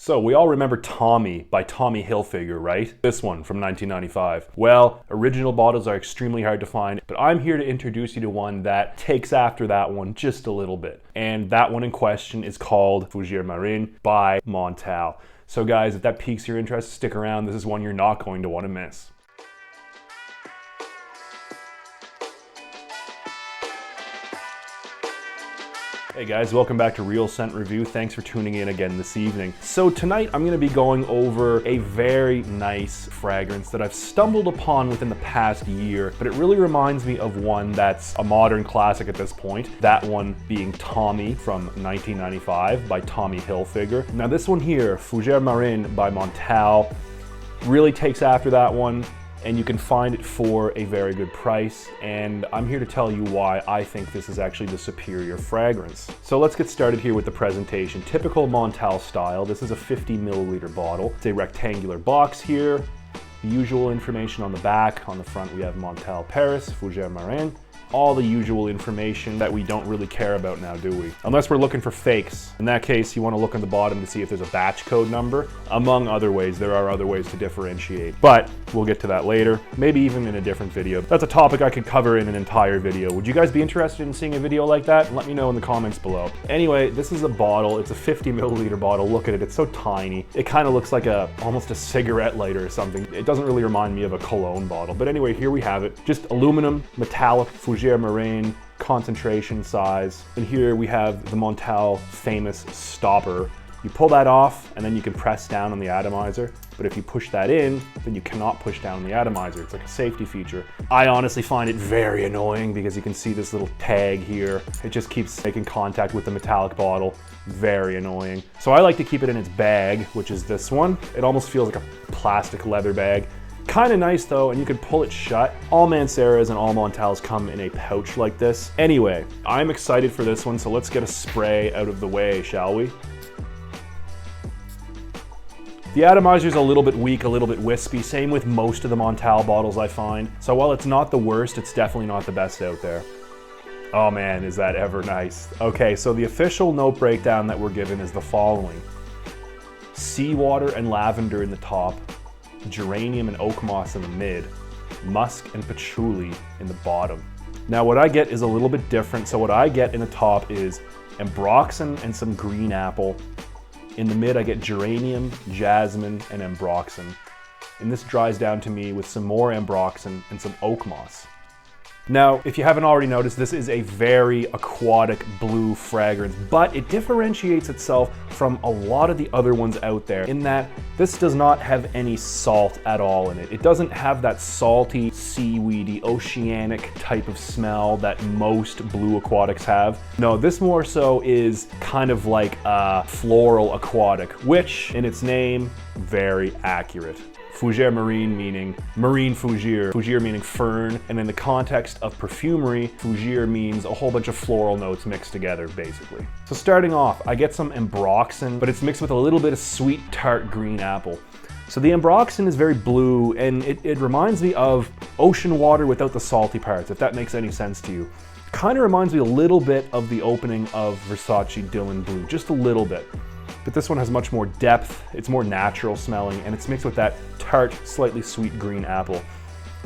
So we all remember Tommy by Tommy Hilfiger, right? This one from 1995. Well, original bottles are extremely hard to find, but I'm here to introduce you to one that takes after that one just a little bit. And that one in question is called Fougères Marine by Montale. So guys, if that piques your interest, stick around. This is one you're not going to want to miss. Hey guys, welcome back to Real Scent Review. Thanks for tuning in again this evening. So tonight I'm going to be going over a very nice fragrance that I've stumbled upon within the past year, but it really reminds me of one that's a modern classic at this point. That one being Tommy from 1995 by Tommy Hilfiger. Now this one here, Fougères Marine by Montale, really takes after that one, and you can find it for a very good price, and I'm here to tell you why I think this is actually the superior fragrance. So let's get started here with the presentation. Typical Montale style, this is a 50 milliliter bottle. It's a rectangular box here. The usual information on the back. On the front we have Montale Paris, Fougères Marine. All the usual information that we don't really care about now, do we? Unless we're looking for fakes. In that case, you want to look on the bottom to see if there's a batch code number. Among other ways, there are other ways to differentiate, but we'll get to that later, maybe even in a different video. That's a topic I could cover in an entire video. Would you guys be interested in seeing a video like that? Let me know in the comments below. Anyway, this is a bottle. It's a 50 milliliter bottle. Look at it, it's so tiny. It kind of looks like almost a cigarette lighter or something. It doesn't really remind me of a cologne bottle, but anyway, here we have it. Just aluminum, metallic, Fougères Marine, concentration size. And here we have the Montale famous stopper. You pull that off and then you can press down on the atomizer. But if you push that in, then you cannot push down on the atomizer. It's like a safety feature. I honestly find it very annoying because you can see this little tag here. It just keeps making contact with the metallic bottle. Very annoying. So I like to keep it in its bag, which is this one. It almost feels like a plastic leather bag. Kind of nice though, and you can pull it shut. All Manceras and all Montales come in a pouch like this. Anyway, I'm excited for this one, so let's get a spray out of the way, shall we? The atomizer's a little bit weak, a little bit wispy, same with most of the Montale bottles I find. So while it's not the worst, it's definitely not the best out there. Oh man, is that ever nice. Okay, so the official note breakdown that we're given is the following. Seawater and lavender in the top, geranium and oak moss in the mid, musk and patchouli in the bottom. Now what I get is a little bit different. So what I get in the top is ambroxan and some green apple. In the mid I get geranium, jasmine, and ambroxan. And this dries down to me with some more ambroxan and some oak moss. Now, if you haven't already noticed, this is a very aquatic blue fragrance, but it differentiates itself from a lot of the other ones out there in that this does not have any salt at all in it. It doesn't have that salty, seaweedy, oceanic type of smell that most blue aquatics have. No, this more so is kind of like a floral aquatic, which in its name, very accurate. Fougères Marine meaning marine fougere, fougere meaning fern, and in the context of perfumery, fougere means a whole bunch of floral notes mixed together, basically. So starting off, I get some ambroxan, but it's mixed with a little bit of sweet tart green apple. So the ambroxan is very blue, and it reminds me of ocean water without the salty parts, if that makes any sense to you. Kind of reminds me a little bit of the opening of Versace Dylan Blue, just a little bit. But this one has much more depth, it's more natural smelling, and it's mixed with that tart, slightly sweet green apple.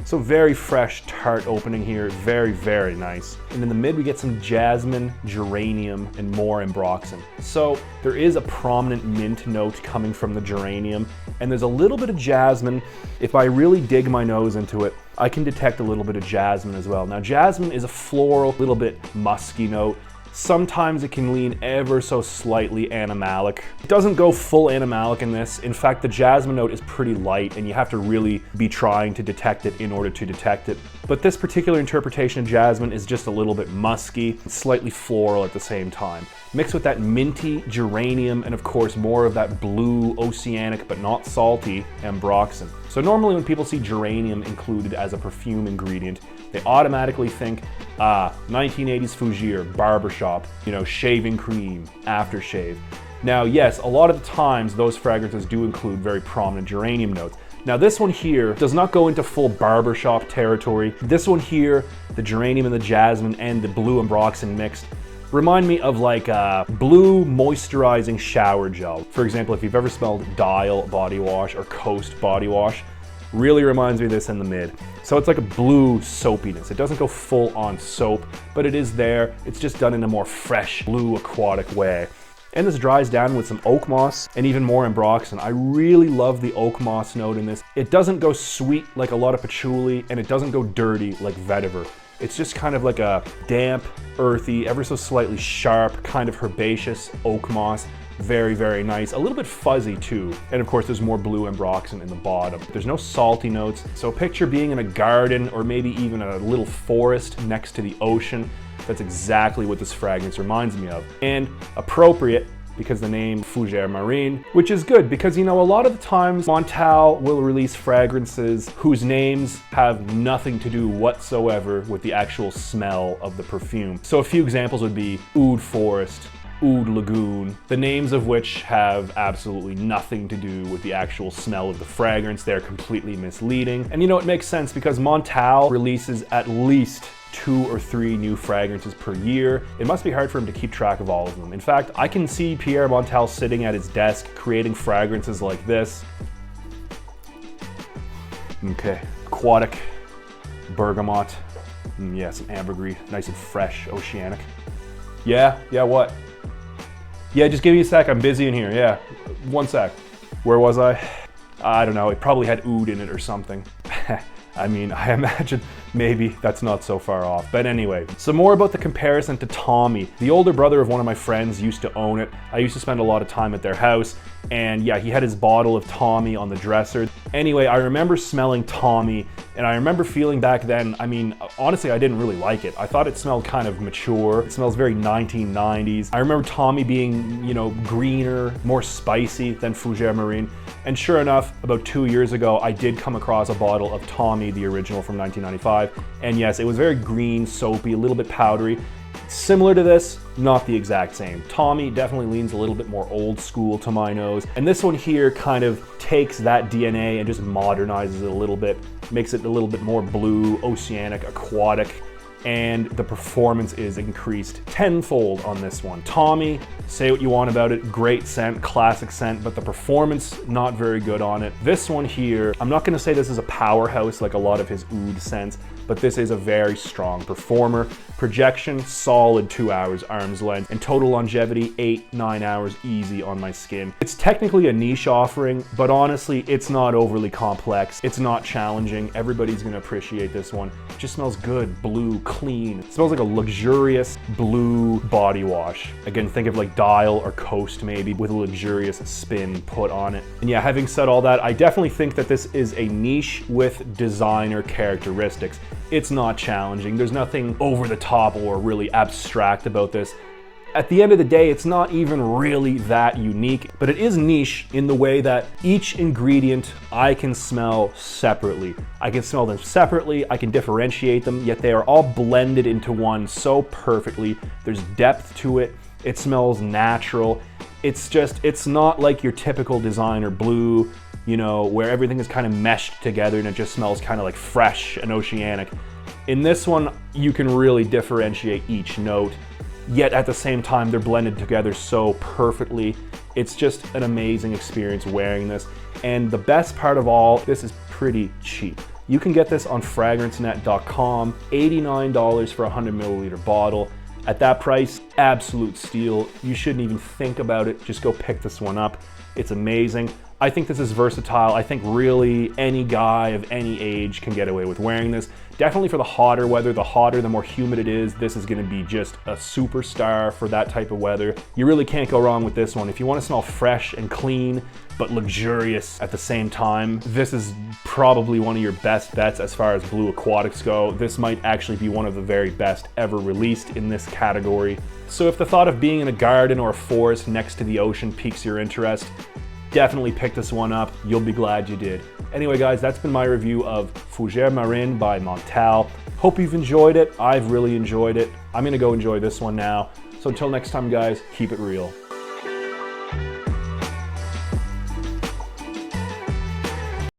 So very fresh, tart opening here, very, very nice. And in the mid we get some jasmine, geranium, and more ambroxan. So there is a prominent mint note coming from the geranium, and there's a little bit of jasmine. If I really dig my nose into it, I can detect a little bit of jasmine as well. Now jasmine is a floral, little bit musky note. Sometimes it can lean ever so slightly animalic. It doesn't go full animalic in this. In fact, the jasmine note is pretty light and you have to really be trying to detect it in order to detect it. But this particular interpretation of jasmine is just a little bit musky, slightly floral at the same time. Mixed with that minty geranium and of course more of that blue oceanic but not salty ambroxan. So normally when people see geranium included as a perfume ingredient, they automatically think, 1980s Fougère, barbershop, shaving cream, aftershave. Now yes, a lot of the times those fragrances do include very prominent geranium notes. Now this one here does not go into full barbershop territory. This one here, the geranium and the jasmine and the blue ambroxan mixed, remind me of like a blue moisturizing shower gel. For example, if you've ever smelled Dial body wash or Coast body wash, really reminds me of this in the mid. So it's like a blue soapiness. It doesn't go full on soap, but it is there. It's just done in a more fresh blue aquatic way. And this dries down with some oak moss and even more ambroxan. I really love the oak moss note in this. It doesn't go sweet like a lot of patchouli, and it doesn't go dirty like vetiver. It's just kind of like a damp, earthy, ever so slightly sharp, kind of herbaceous oak moss. Very, very nice. A little bit fuzzy too. And of course, there's more blue ambroxan in the bottom. There's no salty notes. So picture being in a garden or maybe even a little forest next to the ocean. That's exactly what this fragrance reminds me of. And appropriate, because the name Fougères Marine, which is good because, you know, a lot of the times Montale will release fragrances whose names have nothing to do whatsoever with the actual smell of the perfume. So a few examples would be Oud Forest, Oud Lagoon, the names of which have absolutely nothing to do with the actual smell of the fragrance. They're completely misleading. And you know, it makes sense because Montale releases at least 2 or 3 new fragrances per year. It must be hard for him to keep track of all of them. In fact, I can see Pierre Montale sitting at his desk creating fragrances like this. Okay, Aquatic, Bergamot, yeah, some ambergris, nice and fresh, oceanic. Yeah, what? Yeah, just give me a sec, I'm busy in here, yeah. 1 sec. Where was I? I don't know, it probably had oud in it or something. I mean, I imagine maybe that's not so far off. But anyway, some more about the comparison to Tommy. The older brother of one of my friends used to own it. I used to spend a lot of time at their house. And yeah, he had his bottle of Tommy on the dresser. Anyway, I remember smelling Tommy, and I remember feeling back then, I mean, honestly, I didn't really like it. I thought it smelled kind of mature. It smells very 1990s. I remember Tommy being, you know, greener, more spicy than Fougères Marine. And sure enough, about 2 years ago, I did come across a bottle of Tommy, the original from 1995. And yes, it was very green, soapy, a little bit powdery. Similar to this, not the exact same. Tommy definitely leans a little bit more old school to my nose. And this one here kind of takes that DNA and just modernizes it a little bit, makes it a little bit more blue, oceanic, aquatic, and the performance is increased tenfold on this one. Tommy, say what you want about it, great scent, classic scent, but the performance, not very good on it. This one here, I'm not gonna say this is a powerhouse like a lot of his oud scents, but this is a very strong performer. Projection, solid 2 hours arm's length, and total longevity, 8-9 hours easy on my skin. It's technically a niche offering, but honestly, it's not overly complex. It's not challenging. Everybody's gonna appreciate this one. It just smells good, blue, clean. It smells like a luxurious blue body wash. Again, think of like Dial or Coast maybe, with a luxurious spin put on it. And yeah, having said all that, I definitely think that this is a niche with designer characteristics. It's not challenging. There's nothing over the top or really abstract about this. At the end of the day, it's not even really that unique, but it is niche in the way that each ingredient I can smell separately. I can smell them separately, I can differentiate them, yet they are all blended into one so perfectly. There's depth to it. It smells natural. It's not like your typical designer blue, you know, where everything is kind of meshed together and it just smells kind of like fresh and oceanic. In this one, you can really differentiate each note, yet at the same time, they're blended together so perfectly. It's just an amazing experience wearing this. And the best part of all, this is pretty cheap. You can get this on fragrancenet.com, $89 for a 100 milliliter bottle. At that price, absolute steal. You shouldn't even think about it. Just go pick this one up. It's amazing. I think this is versatile. I think really any guy of any age can get away with wearing this. Definitely for the hotter weather. The hotter, the more humid it is, this is gonna be just a superstar for that type of weather. You really can't go wrong with this one. If you wanna smell fresh and clean, but luxurious at the same time, this is probably one of your best bets as far as blue aquatics go. This might actually be one of the very best ever released in this category. So if the thought of being in a garden or a forest next to the ocean piques your interest, definitely pick this one up. You'll be glad you did. Anyway, guys, that's been my review of Fougères Marine by Montale. Hope you've enjoyed it. I've really enjoyed it. I'm gonna go enjoy this one now. So until next time, guys, keep it real.